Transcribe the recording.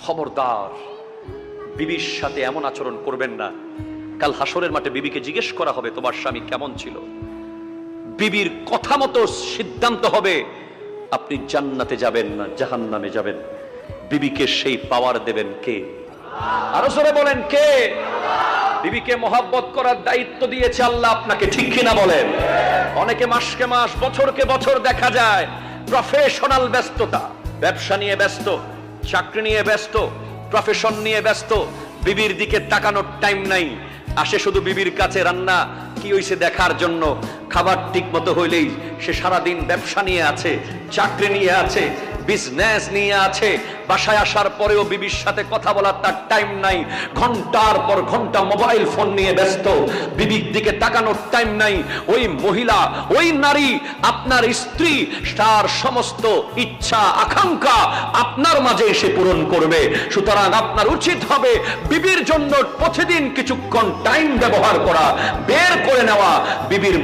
খবরদার বিবির সাথে এমন আচরণ করবেন না। কাল হাসরের মাঠে বিবিকে জিজ্ঞেস করা হবে তোমার স্বামী কেমন ছিল। বিবির কথা মতো সিদ্ধান্ত হবে, আপনি জান্নাতে যাবেন না জাহান্নামে যাবেন। বিবিকে সেই পাওয়ার দেবেন কে? আরো জোরে বলেন কে? বিবিকে মহব্বত করার দায়িত্ব দিয়েছে আল্লাহ আপনাকে, ঠিক কিনা বলেন? অনেকে মাসকে মাস বছরকে বছর দেখা যায় প্রফেশনাল ব্যস্ততা, ব্যবসা নিয়ে ব্যস্ত, চাকরি নিয়ে ব্যস্ত, প্রফেশন নিয়ে ব্যস্ত, বিবির দিকে তাকানোর টাইম নাই। আসে শুধু বিবির কাছে রান্না কি হইছে দেখার জন্য। খাবার ঠিক মতো হইলেই সে সারাদিন ব্যবসা নিয়ে আছে, চাকরি নিয়ে আছে, বিজনেস নিয়ে আছে। বাসায় আসার পরেও বিবির সাথে কথা বলার তার টাইম নাই। ঘন্টার পর ঘন্টা মোবাইল ফোন নিয়ে ব্যস্ত, বিবির দিকে তাকানোর টাইম নাই। ওই মহিলা, ওই নারী আপনার স্ত্রী, তার সমস্ত ইচ্ছা আকাঙ্ক্ষা আপনার মাঝে এসে পূরণ করবে। সুতরাং আপনার উচিত হবে বিবির জন্য প্রতিদিন কিছুক্ষণ টাইম ব্যবহার করা, বের করে নেওয়া, বিবির